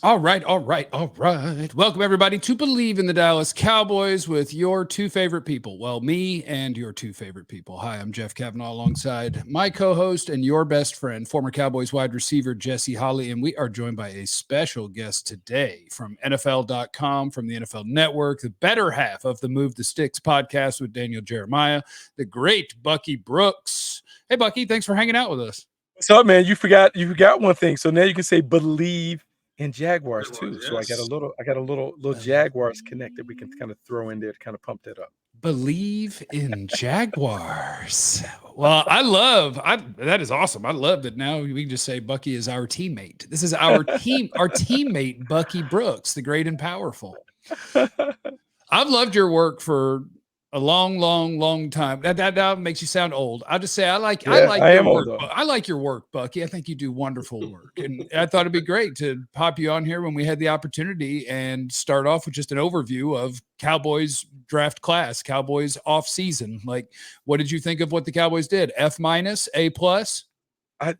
All right, all right, all right. Welcome, everybody, to Bleav in the Dallas Cowboys with your two favorite people. Well, me and your two favorite people. Hi, I'm Jeff Cavanaugh alongside my co host and your best friend, former Cowboys wide receiver Jesse Holley. And we are joined by a special guest today from NFL.com, from the NFL Network, the better half of the Move the Sticks podcast with Daniel Jeremiah, the great Bucky Brooks. Hey, Bucky, thanks for hanging out with us. What's up, man? You forgot one thing. So now you can say Bleav in Jaguars too. So Yes. I got a little Jaguars connect that we can kind of throw in there to kind of pump that up. Bleav in Jaguars. Well, that is awesome. I love that now we can just say Bucky is our teammate. This is our teammate, Bucky Brooks, the great and powerful. I've loved your work for a long, long, long time. That makes you sound old. I'll just say I like your work. I like your work, Bucky. I think you do wonderful work. And I thought it'd be great to pop you on here when we had the opportunity and start off with just an overview of Cowboys draft class, Cowboys offseason. Like, what did you think of what the Cowboys did? F-, A+?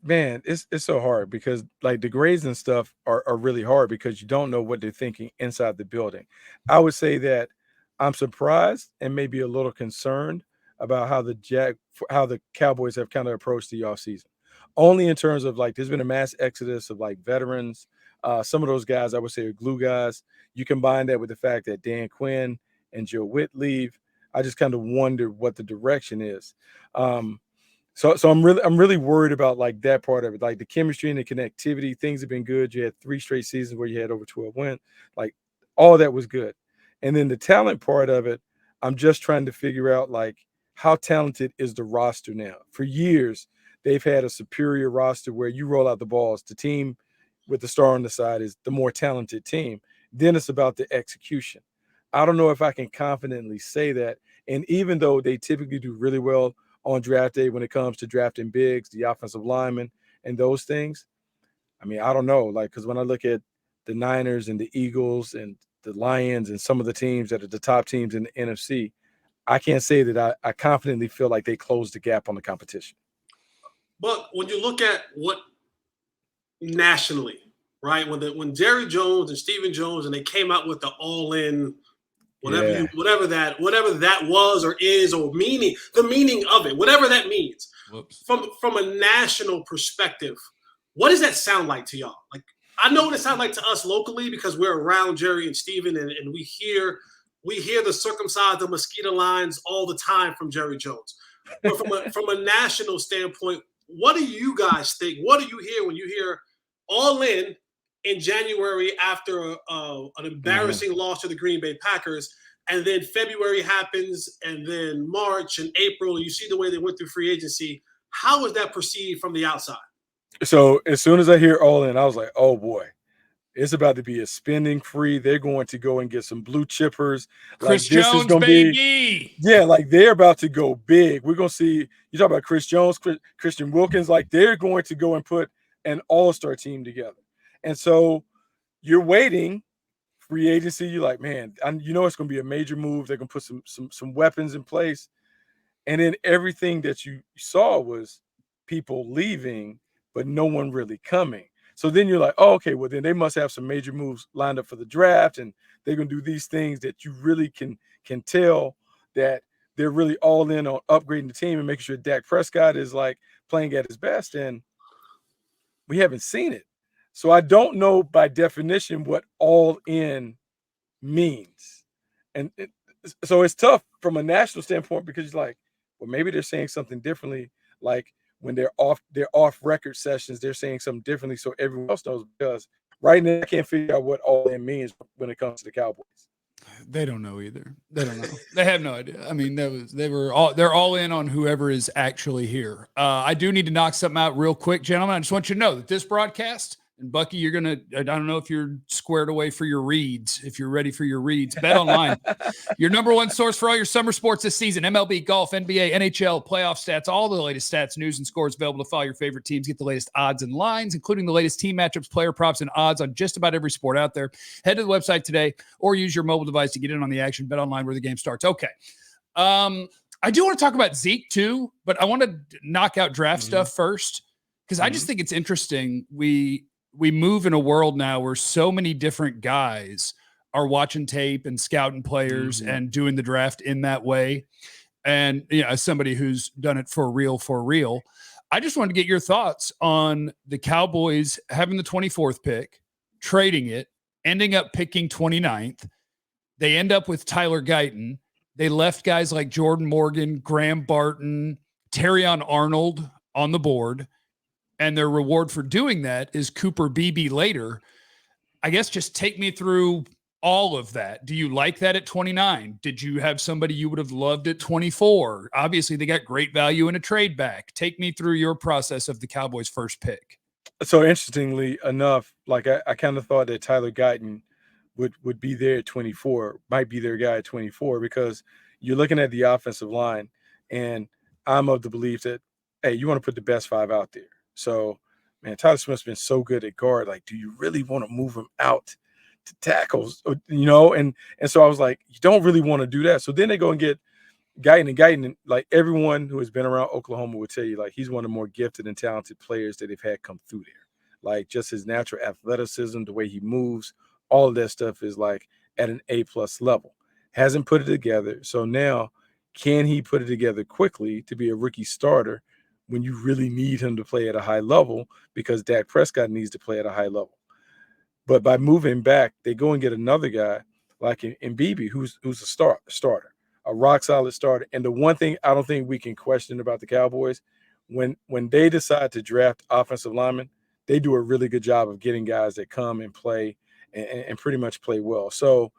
Man, it's so hard because like the grades and stuff are really hard because you don't know what they're thinking inside the building. I would say that I'm surprised and maybe a little concerned about how the Cowboys have kind of approached the offseason. Only in terms of like there's been a mass exodus of like veterans. Some of those guys I would say are glue guys. You combine that with the fact that Dan Quinn and Joe Witt leave. I just kind of wonder what the direction is. So I'm really worried about like that part of it, like the chemistry and the connectivity. Things have been good. You had 3 straight seasons where you had over 12 wins. Like all that was good. And then the talent part of it, I'm just trying to figure out like how talented is the roster now. For years, they've had a superior roster where you roll out the balls. The team with the star on the side is the more talented team. Then it's about the execution. I don't know if I can confidently say that. And even though they typically do really well on draft day when it comes to drafting bigs, the offensive linemen, and those things, I mean, I don't know. Like, because when I look at the Niners and the Eagles and the Lions and some of the teams that are the top teams in the NFC, I can't say that I confidently feel like they closed the gap on the competition. But when you look at what nationally, right? When Jerry Jones and Stephen Jones and they came out with the all-in, whatever that was or is or the meaning of it, whatever that means. Whoops. From a national perspective, what does that sound like to y'all? Like, I know what it sounds like to us locally because we're around Jerry and Stephen and we hear the circumcised the mosquito lines all the time from Jerry Jones. But from a national standpoint, what do you guys think? What do you hear when you hear all in January after an embarrassing loss to the Green Bay Packers, and then February happens, and then March and April, you see the way they went through free agency. How is that perceived from the outside? So as soon as I hear all in, I was like, oh boy, it's about to be a spending free. They're going to go and get some blue chippers. Chris Jones, baby. Like they're about to go big. We're going to see, you talk about Chris Jones, Christian Wilkins, like they're going to go and put an all-star team together. And so you're waiting free agency. You're like, man, you know, it's going to be a major move. They're going to put some weapons in place. And then everything that you saw was people leaving, but no one really coming. So then you're like, oh, okay, well, then they must have some major moves lined up for the draft, and they're going to do these things that you really can tell that they're really all in on upgrading the team and making sure Dak Prescott is like playing at his best, and we haven't seen it. So I don't know by definition what all in means. And so it's tough from a national standpoint because you're like, well, maybe they're saying something differently, like when they're off record sessions, they're saying something differently so everyone else knows, because right now I can't figure out what all in means when it comes to the Cowboys. They don't know either. They don't know. They have no idea. I mean, they're all in on whoever is actually here. I do need to knock something out real quick, gentlemen. I just want you to know that this broadcast, and Bucky, I don't know if you're squared away for your reads, if you're ready for your reads. Bet Online, your number one source for all your summer sports this season: MLB, golf, NBA, NHL, playoff stats, all the latest stats, news, and scores available to follow your favorite teams. Get the latest odds and lines, including the latest team matchups, player props, and odds on just about every sport out there. Head to the website today or use your mobile device to get in on the action. Bet Online, where the game starts. Okay. I do want to talk about Zeke too, but I want to knock out draft stuff first, because I just think it's interesting. we move in a world now where so many different guys are watching tape and scouting players and doing the draft in that way. And, as somebody who's done it for real, I just wanted to get your thoughts on the Cowboys having the 24th pick, trading it, ending up picking 29th. They end up with Tyler Guyton. They left guys like Jordan Morgan, Graham Barton, Terrion Arnold on the board. And their reward for doing that is Cooper Beebe later. I guess just take me through all of that. Do you like that at 29? Did you have somebody you would have loved at 24? Obviously, they got great value in a trade back. Take me through your process of the Cowboys' first pick. So interestingly enough, like I kind of thought that Tyler Guyton would be there at 24, might be their guy at 24, because you're looking at the offensive line, and I'm of the belief that, hey, you want to put the best 5 out there. So, man, Tyler Smith's been so good at guard. Like, do you really want to move him out to tackles? And so I was like, you don't really want to do that. So then they go and get Guyton, and like everyone who has been around Oklahoma would tell you, like, he's one of the more gifted and talented players that they've had come through there. Like, just his natural athleticism, the way he moves, all of that stuff is like at an A+ level. Hasn't put it together. So now, can he put it together quickly to be a rookie starter when you really need him to play at a high level, because Dak Prescott needs to play at a high level? But by moving back, they go and get another guy like in Beebe, who's a starter, a rock solid starter. And the one thing I don't think we can question about the Cowboys, when they decide to draft offensive linemen, they do a really good job of getting guys that come and play and pretty much play well. So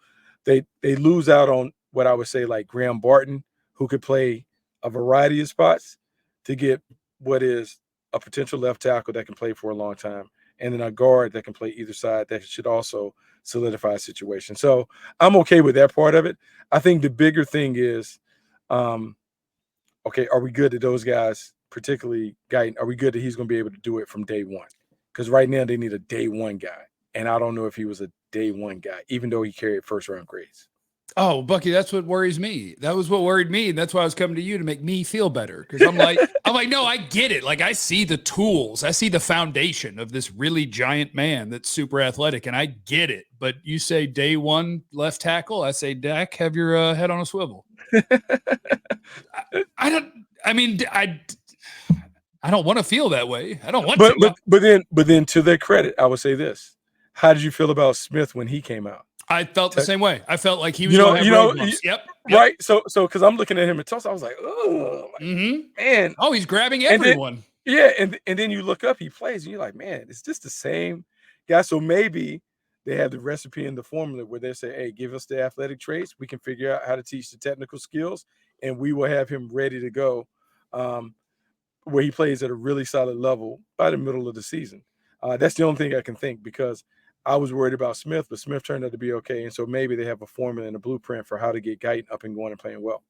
they lose out on what I would say like Graham Barton, who could play a variety of spots, to get what is a potential left tackle that can play for a long time, and then a guard that can play either side that should also solidify a situation. So I'm okay with that part of it. I think the bigger thing is, okay, are we good at those guys, particularly Guyton? Are we good that he's going to be able to do it from day one? Because right now they need a day one guy, and I don't know if he was a day one guy, even though he carried first-round grades. Oh, Bucky, that's what worries me. That was what worried me. And that's why I was coming to you to make me feel better. Because I'm like, no, I get it. Like, I see the tools. I see the foundation of this really giant man that's super athletic, and I get it. But you say day one left tackle, I say, Dak, have your head on a swivel. I don't want to feel that way. I don't want to. But then to their credit, I would say this. How did you feel about Smith when he came out? I felt the same way. I felt like he was yep. Right. So because I'm looking at him in Tulsa, I was like, oh, man. Oh, he's grabbing everyone. And then you look up, he plays, and you're like, man, it's just the same guy. So maybe they have the recipe and the formula where they say, hey, give us the athletic traits. We can figure out how to teach the technical skills, and we will have him ready to go where he plays at a really solid level by the middle of the season. That's the only thing I can think, because I was worried about Smith, but Smith turned out to be okay. And so maybe they have a formula and a blueprint for how to get Guyton up and going and playing well.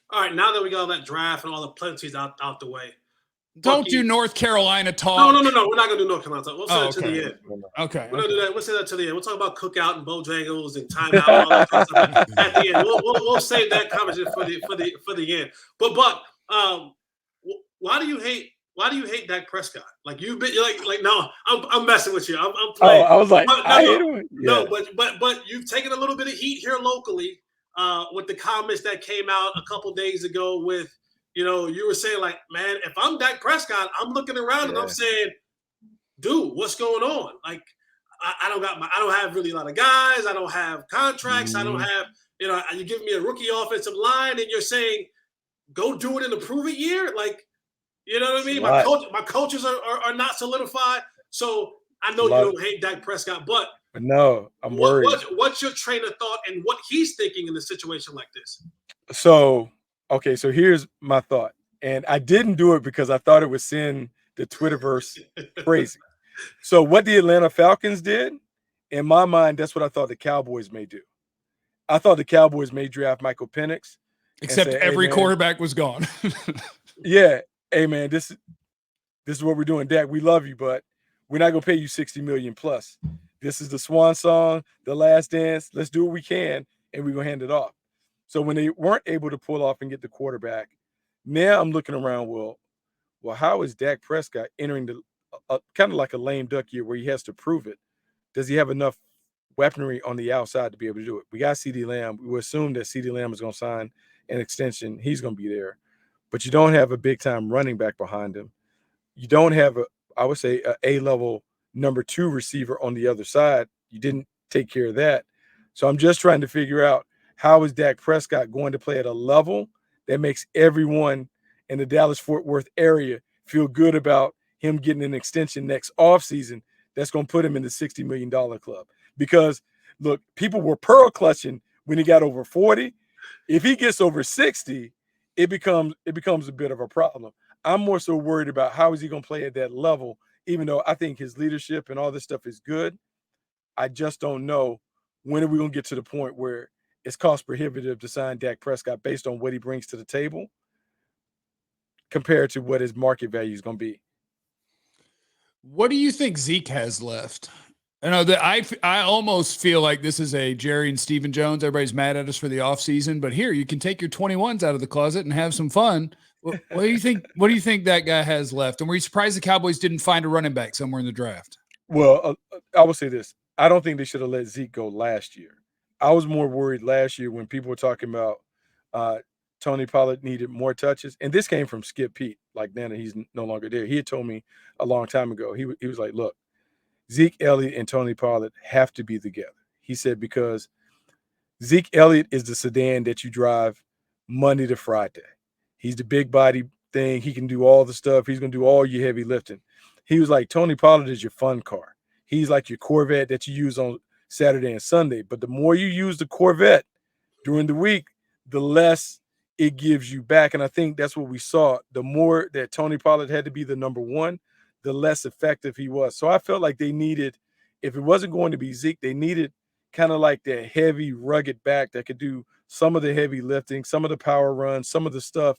All right, now that we got all that draft and all the plenties out the way. Don't do North Carolina talk. No. We're not going to do North Carolina talk. We'll say that to the end. Okay. We're going to do that. We'll say that to the end. We'll talk about Cookout and Bojangles and timeout and all that kind of stuff at the end. We'll save that conversation for the end. But why do you hate Dak Prescott? Like, you've been like no, I'm messing with you. I'm playing. I was like, I hate him. No, but you've taken a little bit of heat here locally with the comments that came out a couple days ago with, you were saying like, man, if I'm Dak Prescott, I'm looking around and I'm saying, dude, what's going on? Like, I don't have really a lot of guys. I don't have contracts. I don't have, you're giving me a rookie offensive line and you're saying, go do it in the prove it year. Like, you know what I mean? My coaches are not solidified. So I know you don't hate Dak Prescott, but no, I'm worried. What's your train of thought and what he's thinking in a situation like this? So here's my thought. And I didn't do it because I thought it would send the Twitterverse crazy. So what the Atlanta Falcons did, in my mind, that's what I thought the Cowboys may do. I thought the Cowboys may draft Michael Penix. Except every quarterback was gone. Yeah. Hey, man, this is what we're doing, Dak. We love you, but we're not going to pay you $60 million plus. This is the swan song, the last dance. Let's do what we can, and we're going to hand it off. So when they weren't able to pull off and get the quarterback, now I'm looking around, well, how is Dak Prescott entering kind of like a lame duck year where he has to prove it. Does he have enough weaponry on the outside to be able to do it? We got CeeDee Lamb. We assume that CeeDee Lamb is going to sign an extension. He's going to be there. But you don't have a big-time running back behind him. You don't have, I would say, a A-level number 2 receiver on the other side. You didn't take care of that. So I'm just trying to figure out, how is Dak Prescott going to play at a level that makes everyone in the Dallas-Fort Worth area feel good about him getting an extension next offseason that's going to put him in the $60 million club? Because, look, people were pearl clutching when he got over 40. If he gets over 60, it becomes a bit of a problem. I'm more so worried about how is he going to play at that level, even though I think his leadership and all this stuff is good. I just don't know, when are we going to get to the point where it's cost prohibitive to sign Dak Prescott based on what he brings to the table compared to what his market value is going to be. What do you think Zeke has left? I know that I almost feel like this is a Jerry and Stephen Jones. Everybody's mad at us for the offseason, but here you can take your 21s out of the closet and have some fun. What do you think? What do you think that guy has left? And were you surprised the Cowboys didn't find a running back somewhere in the draft? Well, I will say this. I don't think they should have let Zeke go last year. I was more worried last year when people were talking about Tony Pollard needed more touches. And this came from Skip Pete, like now that he's no longer there. He had told me a long time ago. He was like, look, Zeke Elliott and Tony Pollard have to be together. He said, because Zeke Elliott is the sedan that you drive Monday to Friday. He's the big body thing. He can do all the stuff. He's going to do all your heavy lifting. He was like, Tony Pollard is your fun car. He's like your Corvette that you use on Saturday and Sunday. But the more you use the Corvette during the week, the less it gives you back. And I think that's what we saw. The more that Tony Pollard had to be the number 1, the less effective he was. So I felt like they needed, if it wasn't going to be Zeke, they needed kind of like that heavy, rugged back that could do some of the heavy lifting, some of the power runs, some of the stuff,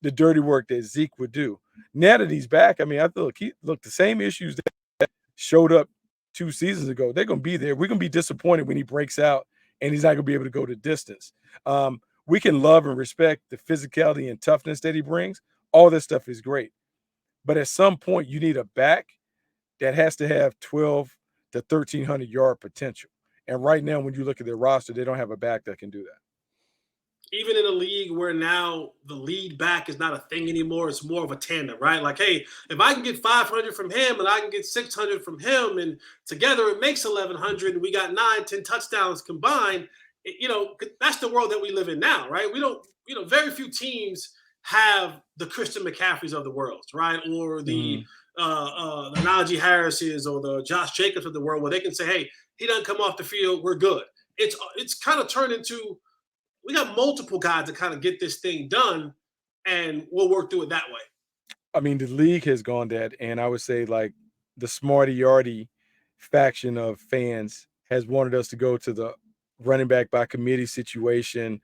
the dirty work that Zeke would do. Now that he's back, I mean, I feel like the same issues that showed up 2 seasons ago, they're going to be there. We're going to be disappointed when he breaks out and he's not going to be able to go the distance. We can love and respect the physicality and toughness that he brings. All this stuff is great. But at some point, you need a back that has to have 12 to 1,300 yard potential. And right now, when you look at their roster, they don't have a back that can do that. Even in a league where now the lead back is not a thing anymore, it's more of a tandem, right? Like, hey, if I can get 500 from him and I can get 600 from him, and together it makes 1,100, and we got 9-10 touchdowns combined, that's the world that we live in now, right? We don't, very few teams have the Christian McCaffreys of the world, right? Or the Najee Harrises or the Josh Jacobs of the world, where they can say, hey, he doesn't come off the field, we're good. It's kind of turned into, we got multiple guys to kind of get this thing done, and we'll work through it that way. I mean, the league has gone that, and I would say like the smarty-yardy faction of fans has wanted us to go to the running back by committee situation,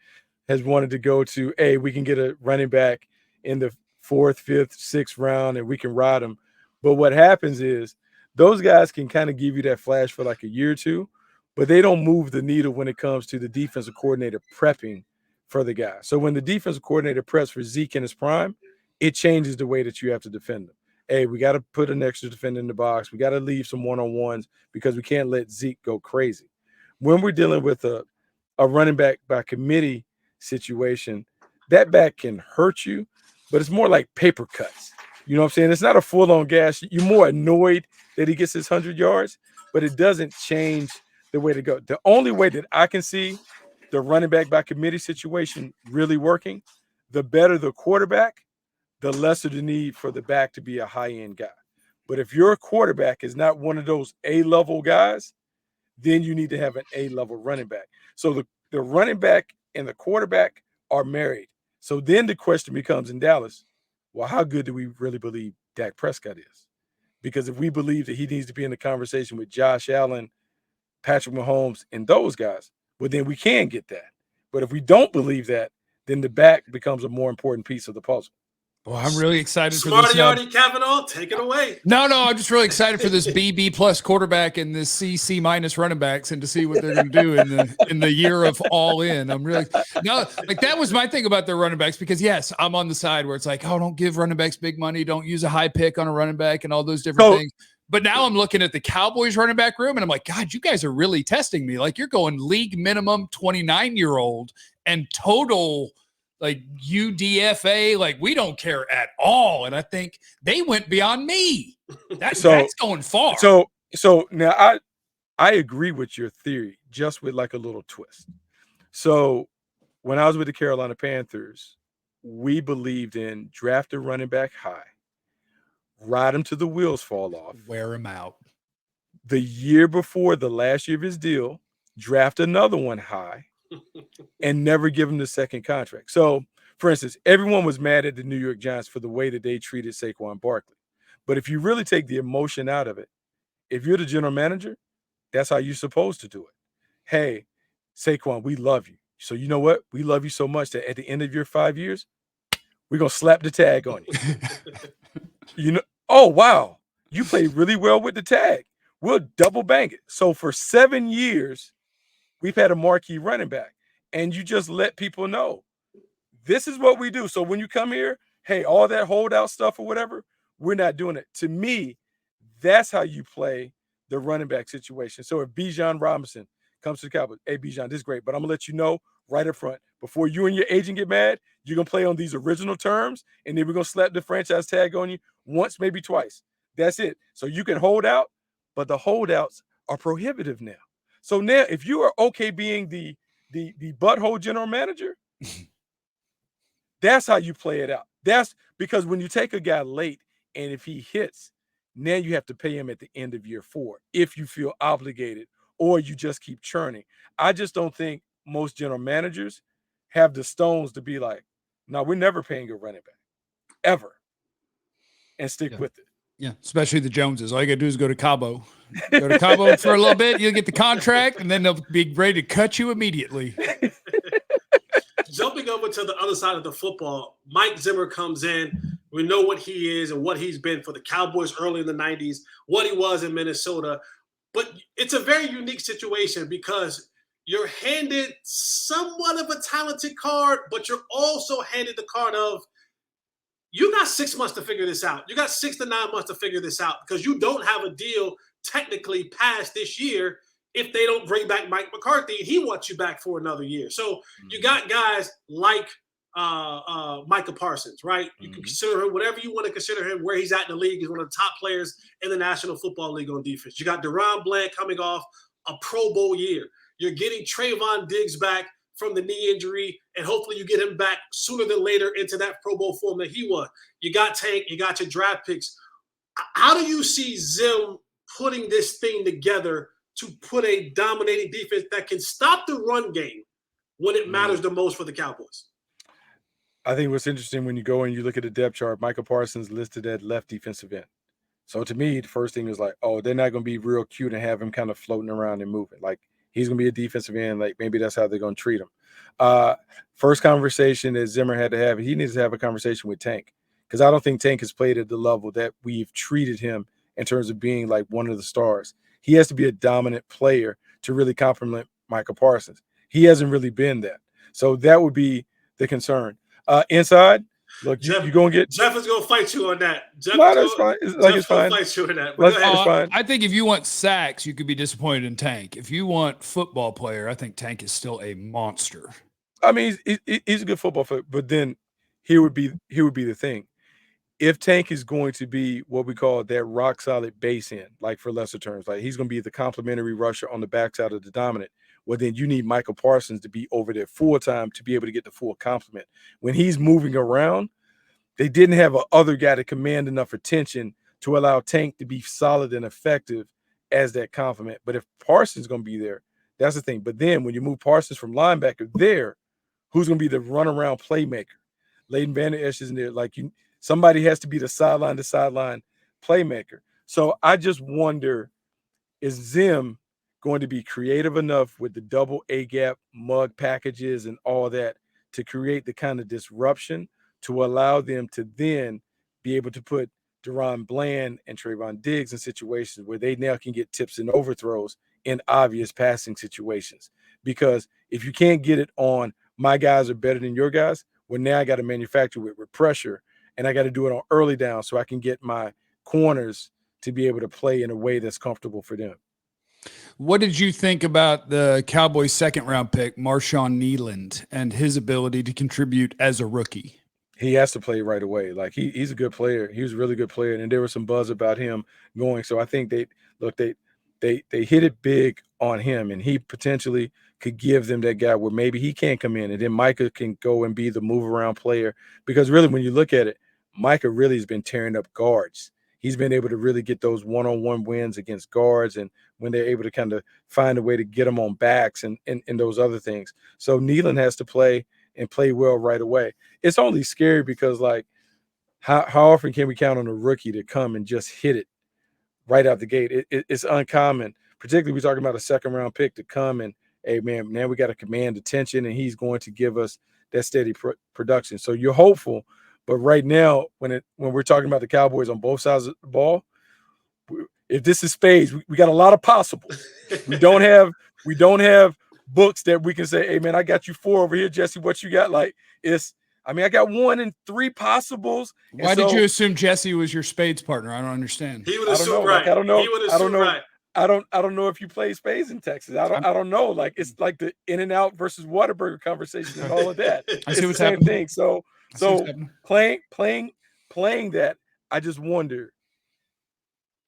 has wanted to go to, hey, we can get a running back in the 4th, 5th, 6th round and we can ride them. But what happens is those guys can kind of give you that flash for like a year or two, but they don't move the needle when it comes to the defensive coordinator prepping for the guy. So when the defensive coordinator preps for Zeke in his prime, it changes the way that you have to defend them. Hey, we got to put an extra defender in the box. We got to leave some one-on-ones because we can't let Zeke go crazy. When we're dealing with a running back by committee situation, that back can hurt you, but it's more like paper cuts. You know what I'm saying? It's not a full-on gas. You're more annoyed that he gets his 100 yards, but it doesn't change the way to go. The only way that I can see the running back by committee situation really working, the better the quarterback, the lesser the need for the back to be a high-end guy. But if your quarterback is not one of those A-level guys, then you need to have an A-level running back. So the running back and the quarterback are married. So then the question becomes in Dallas, well, how good do we really believe Dak Prescott is? Because if we believe that he needs to be in the conversation with Josh Allen, Patrick Mahomes, and those guys, well, then we can get that. But if we don't believe that, then the back becomes a more important piece of the puzzle. Boy, I'm really excited for Smarty this. Artie Cavanaugh, take it away. No, I'm just really excited for this B plus quarterback and this C minus running backs, and to see what they're going to do in the year of all in. I'm really like that was my thing about their running backs, because yes, I'm on the side where it's like, oh, don't give running backs big money, don't use a high pick on a running back, and all those different things. But now I'm looking at the Cowboys running back room, and I'm like, God, you guys are really testing me. Like, you're going league minimum 29-year-old and total like UDFA, like we don't care at all. And I think they went beyond me. That's going far. So now I agree with your theory, just with like a little twist. So when I was with the Carolina Panthers, we believed in draft a running back high, ride him till the wheels fall off, wear him out. The year before the last year of his deal, draft another one high, and never give him the second contract. So, for instance, everyone was mad at the New York Giants for the way that they treated Saquon Barkley. But if you really take the emotion out of it, if you're the general manager, that's how you're supposed to do it. Hey, Saquon, we love you. So you know what? We love you so much that at the end of your 5 years, we're going to slap the tag on you. Oh, wow, you played really well with the tag. We'll double bang it. So for 7 years, we've had a marquee running back, and you just let people know this is what we do. So when you come here, hey, all that holdout stuff or whatever, we're not doing it. To me, that's how you play the running back situation. So if Bijan Robinson comes to the Cowboys, hey, Bijan, this is great, but I'm going to let you know right up front, before you and your agent get mad, you're going to play on these original terms, and then we're going to slap the franchise tag on you once, maybe twice. That's it. So you can hold out, but the holdouts are prohibitive now. So now, if you are okay being the butthole general manager, that's how you play it out. That's because when you take a guy late, and if he hits, now you have to pay him at the end of year 4 if you feel obligated, or you just keep churning. I just don't think most general managers have the stones to be like, no, we're never paying a running back, ever, and stick with it. Yeah, especially the Joneses. All you got to do is go to Cabo. Go to Cabo for a little bit, you'll get the contract, and then they'll be ready to cut you immediately. Jumping over to the other side of the football, Mike Zimmer comes in. We know what he is and what he's been for the Cowboys early in the 90s, what he was in Minnesota. But it's a very unique situation because you're handed somewhat of a talented card, but you're also handed the card of, you got 6 months to figure this out. You got 6 to 9 months to figure this out because you don't have a deal technically past this year if they don't bring back Mike McCarthy, and he wants you back for another year. So you got guys like Micah Parsons, right? You can consider him whatever you want to consider him. Where he's at in the league is one of the top players in the National Football League on defense. You got Deron Bland coming off a Pro Bowl year. You're getting Trayvon Diggs back from the knee injury, and hopefully you get him back sooner than later into that Pro Bowl form that he was. You got Tank, you got your draft picks. How do you see Zim putting this thing together to put a dominating defense that can stop the run game when it matters the most for the Cowboys? I think what's interesting when you go and you look at the depth chart, Micah Parsons listed at left defensive end. So to me, the first thing was like, oh, they're not going to be real cute and have him kind of floating around and moving. Like, he's going to be a defensive end. Like, maybe that's how they're going to treat him. First conversation that Zimmer had to have, he needs to have a conversation with Tank, because I don't think Tank has played at the level that we've treated him in terms of being like one of the stars. He has to be a dominant player to really complement Micah Parsons. He hasn't really been that. So that would be the concern. Inside, look, you're going to get – Jeff is going to fight you on that. That's fine. It's fine. Fight you on that. It's fine. I think if you want sacks, you could be disappointed in Tank. If you want football player, I think Tank is still a monster. I mean, he's a good football player, but then here would be the thing. If Tank is going to be what we call that rock solid base end, like for lesser terms, like he's going to be the complementary rusher on the backside of the dominant, well, then you need Micah Parsons to be over there full time to be able to get the full complement. When he's moving around, they didn't have a other guy to command enough attention to allow Tank to be solid and effective as that complement. But if Parsons is going to be there, that's the thing. But then when you move Parsons from linebacker there, who's going to be the runaround playmaker? Leighton Vander Esch is in there. Like, somebody has to be the sideline to sideline playmaker. So I just wonder, is Zim going to be creative enough with the double A-gap mug packages and all that to create the kind of disruption to allow them to then be able to put Deron Bland and Trayvon Diggs in situations where they now can get tips and overthrows in obvious passing situations. Because if you can't get it on my guys are better than your guys, well, now I got to manufacture it with pressure, and I got to do it on early down so I can get my corners to be able to play in a way that's comfortable for them. What did you think about the Cowboys' second-round pick, Marshawn Kneeland, and his ability to contribute as a rookie? He has to play right away. Like he's a good player. He was a really good player, and there was some buzz about him going. So I think they hit it big on him, and he potentially could give them that guy where maybe he can't come in, and then Micah can go and be the move around player. Because really, when you look at it, Micah really has been tearing up guards. He's been able to really get those one-on-one wins against guards, and when they're able to kind of find a way to get them on backs and those other things. So Kneeland has to play and play well right away. It's only scary because, like, how often can we count on a rookie to come and just hit it right out the gate? It's uncommon, particularly we're talking about a second-round pick to come and, hey, man, now we got to command attention, and he's going to give us that steady production. So you're hopeful, but right now, when we're talking about the Cowboys on both sides of the ball, if this is spades, we got a lot of possibles. We don't have books that we can say, hey, man, I got you 4 over here, Jesse. What you got? Like, I got 1 and 3 possibles. Why did you assume Jesse was your spades partner? I don't understand. He would assume right. I don't know. He would assume right. I don't know if you play spades in Texas. I don't know. Like, it's like the In-N-Out versus Whataburger conversation and all of that. I see what's the same happening. thing. So playing that, I just wonder,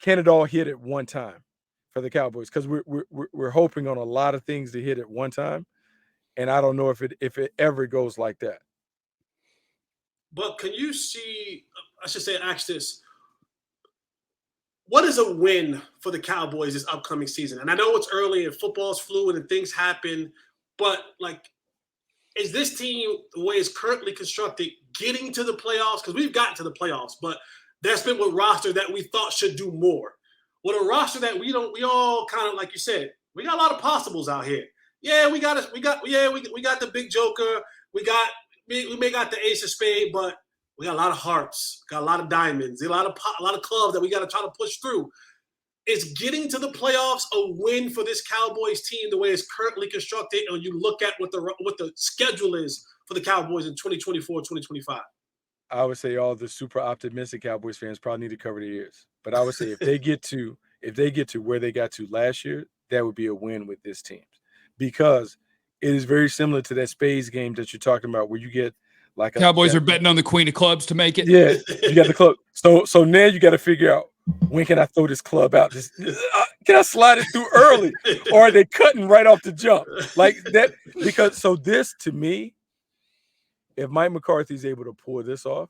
can it all hit at one time for the Cowboys? Because we're hoping on a lot of things to hit at one time, and I don't know if it ever goes like that. But can you see? I should say, ask this: what is a win for the Cowboys this upcoming season? And I know it's early and football's fluid and things happen, but like, is this team, the way it's currently constructed, getting to the playoffs? Because we've gotten to the playoffs, but that's been with roster that we thought should do more. With a roster that we all kind of, like you said, we got a lot of possibles out here. Yeah, we got the big joker. We may got the ace of spade, but we got a lot of hearts, got a lot of diamonds, a lot of clubs that we got to try to push through. Is getting to the playoffs a win for this Cowboys team the way it's currently constructed? And you look at what the schedule is for the Cowboys in 2024, 2025. I would say all the super optimistic Cowboys fans probably need to cover their ears. But I would say if they get to where they got to last year, that would be a win with this team, because it is very similar to that spades game that you're talking about, where you get like Cowboys are betting on the queen of clubs to make it. Yeah, you got the club. So now you got to figure out, when can I throw this club out? Can I slide it through early, or are they cutting right off the jump like that? Because this, to me, if Mike McCarthy is able to pull this off,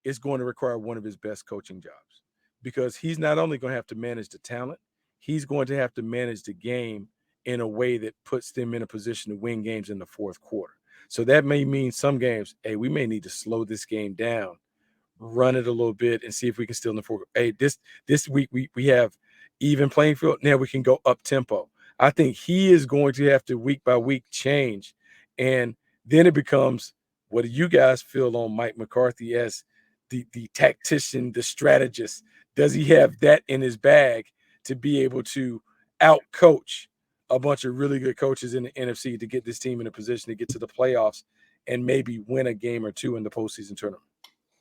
it's going to require one of his best coaching jobs, because he's not only going to have to manage the talent, he's going to have to manage the game in a way that puts them in a position to win games in the fourth quarter. So that may mean some games, hey, we may need to slow this game down, run it a little bit, and see if we can still in the fourth. Hey, this week we have even playing field. Now we can go up tempo. I think he is going to have to week by week change, and then it becomes, what do you guys feel on Mike McCarthy as the tactician, the strategist? Does he have that in his bag to be able to out-coach a bunch of really good coaches in the NFC to get this team in a position to get to the playoffs and maybe win a game or two in the postseason tournament?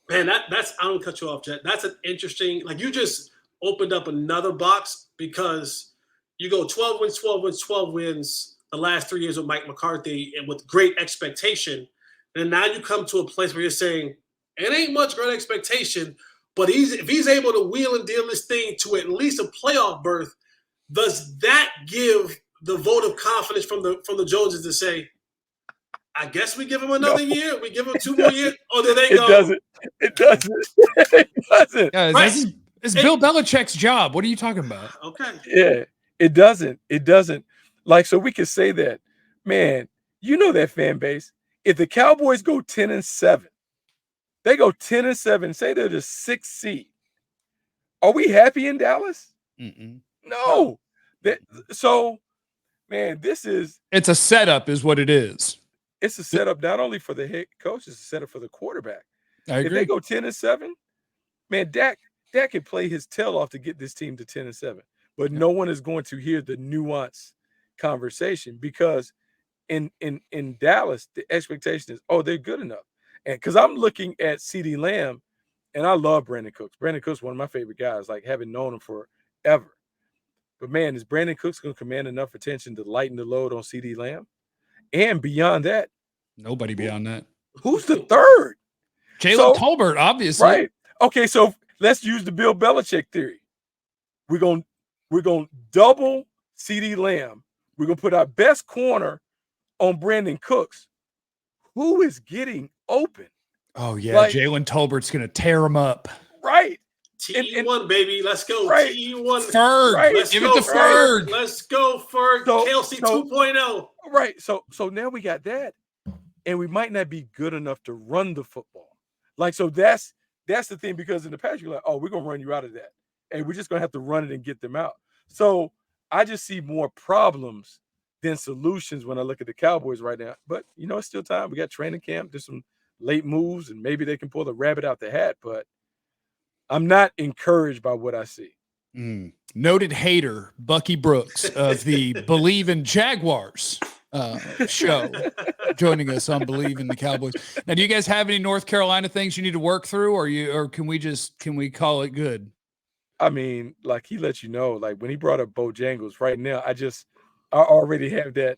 Man, that's I don't cut you off, Jet. That's an interesting, like, you just opened up another box, because you go 12 wins the last 3 years with Mike McCarthy and with great expectation. And now you come to a place where you're saying, it ain't much great expectation, but if he's able to wheel and deal this thing to at least a playoff berth, does that give the vote of confidence from the Joneses to say, I guess we give him another year, we give him 2 more years, or do they go? It doesn't. Yeah, Right. It's Bill Belichick's job. What are you talking about? Okay. Yeah, it doesn't. Like, so we can say that, man, you know that fan base. If the Cowboys go 10-7, they go 10-7, say they're the 6th seed. Are we happy in Dallas? Mm-mm. No. So, man, it's a setup is what it is. It's a setup not only for the head coach, it's a setup for the quarterback. I If agree. they go 10-7, man, Dak can play his tail off to get this team to 10-7. But no one is going to hear the nuanced conversation because in Dallas, the expectation is, oh, they're good enough. And because I'm looking at CeeDee Lamb, and I love Brandon Cooks. Brandon Cooks is one of my favorite guys, like having known him forever. But man, is Brandon Cooks going to command enough attention to lighten the load on CeeDee Lamb? And beyond that, Nobody beyond that. who's the third? Jalen Tolbert, obviously. Right. Okay, so let's use the Bill Belichick theory. We're going to double CeeDee Lamb. We're going to put our best corner on Brandon Cooks. Who is getting open? Oh, yeah. Like, Jalen Tolbert's going to tear him up. Right. TE1, baby. Let's go. Right. TE1. Ferg. Right. Let's Give go, it to Ferg. Let's go, Ferg. Kelsey 2.0. Right. So now we got that. And we might not be good enough to run the football. Like, so that's the thing, because in the past, you're like, oh, we're going to run you out of that. And we're just going to have to run it and get them out. So I just see more problems than solutions when I look at the Cowboys right now. But, it's still time. We got training camp. There's some late moves, and maybe they can pull the rabbit out the hat. But I'm not encouraged by what I see. Noted hater, Bucky Brooks of the Bleav in Jaguars show, joining us on Bleav in the Cowboys. Now, do you guys have any North Carolina things you need to work through, or can we call it good? I mean, like, he let you know, like, when he brought up Bojangles right now, I already have that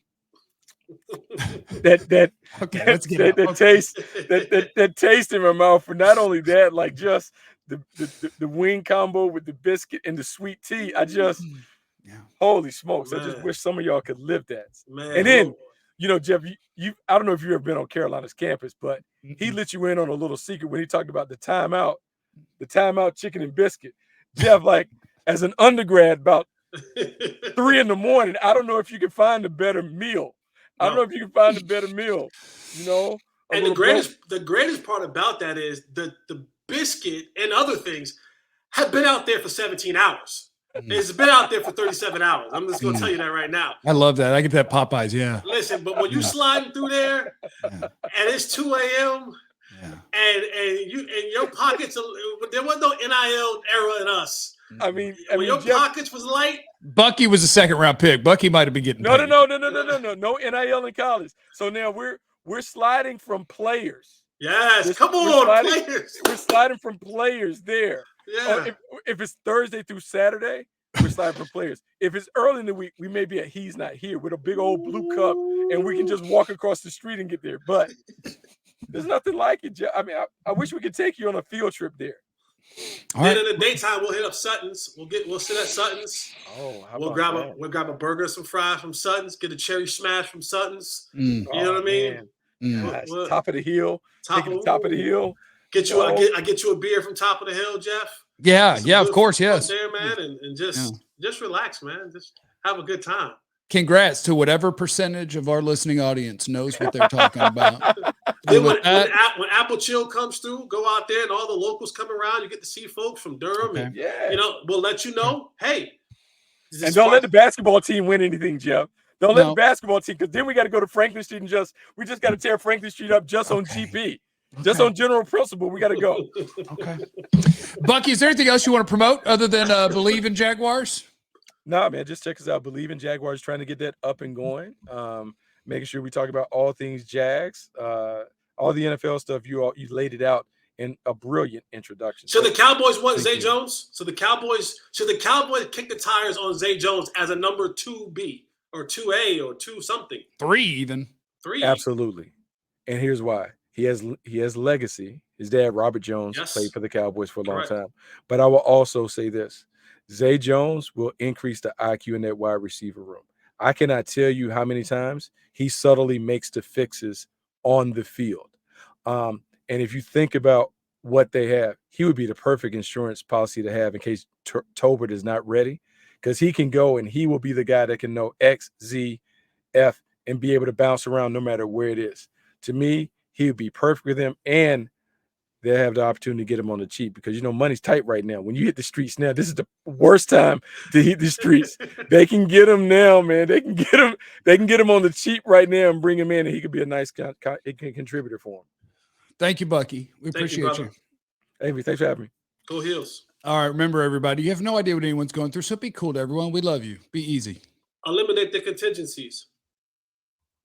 taste in my mouth for not only that, like, just the wing combo with the biscuit and the sweet tea. Holy smokes. Man. I just wish some of y'all could live that. Man. And then, Jeff, I don't know if you've ever been on Carolina's campus, but he let you in on a little secret when he talked about the timeout chicken and biscuit. Jeff, like, as an undergrad, about 3 a.m, I don't know if you can find a better meal. And the greatest part about that is the biscuit and other things have been out there for 17 hours. It's been out there for 37 hours. I'm just going to tell you that right now. I love that. I get that Popeyes, yeah. Listen, but when you sliding through there and it's 2 a.m. and your pockets, there was no NIL era in us. I mean, your Jeff, pockets was light. Bucky was a second-round pick. Bucky might have been getting paid. No NIL in college. So now we're sliding from players. Yes, come on, players. We're sliding from players there. Yeah. If it's Thursday through Saturday, we're sliding from players. If it's early in the week, we may be at He's Not Here with a big old blue cup, and we can just walk across the street and get there. But there's nothing like it, Jeff. I mean, I wish we could take you on a field trip there. Then in the daytime, we'll hit up Sutton's. We'll sit at Sutton's. Oh, we'll grab a burger, some fries from Sutton's. Get a cherry smash from Sutton's. You know what I mean? Top of the hill. Top of the hill. I get you a beer from Top of the Hill, Jeff. Yeah, of course, yes. There, man, and just relax, man. Just have a good time. Congrats to whatever percentage of our listening audience knows what they're talking about. Then when Apple Chill comes through, go out there and all the locals come around. You get to see folks from Durham, and we'll let you know. Hey, and don't let the basketball team win anything, Jeff. Don't let the basketball team, because then we got to go to Franklin Street and we just got to tear Franklin Street up just on GP. Just on general principle, we got to go. Okay. Bucky, is there anything else you want to promote other than Bleav in Jaguars? No, man, just check us out. Bleav in Jaguars, trying to get that up and going. Making sure we talk about all things Jags, all the NFL stuff. You laid it out in a brilliant introduction. So the Cowboys want Zay Jones. So the Cowboys kick the tires on Zay Jones as a number 2B or 2A or 2 something. 3 even. 3. Absolutely. And here's why. He has legacy. His dad, Robert Jones, played for the Cowboys for a long time. But I will also say this. Zay Jones will increase the IQ in that wide receiver room. I cannot tell you how many times he subtly makes the fixes on the field. And if you think about what they have, he would be the perfect insurance policy to have in case Tolbert is not ready, because he can go and he will be the guy that can know X, Z, F, and be able to bounce around no matter where it is. To me, he would be perfect with them, and they'll have the opportunity to get him on the cheap, because money's tight right now. When you hit the streets now, this is the worst time to hit the streets. They can get him now, man. They can get him on the cheap right now and bring him in, and he could be a nice contributor for him. Thank you, Bucky. We Thank you, appreciate brother. you. Avery, thanks for having me. Go Heels. All right. Remember, everybody, you have no idea what anyone's going through, so be cool to everyone. We love you. Be easy. Eliminate the contingencies.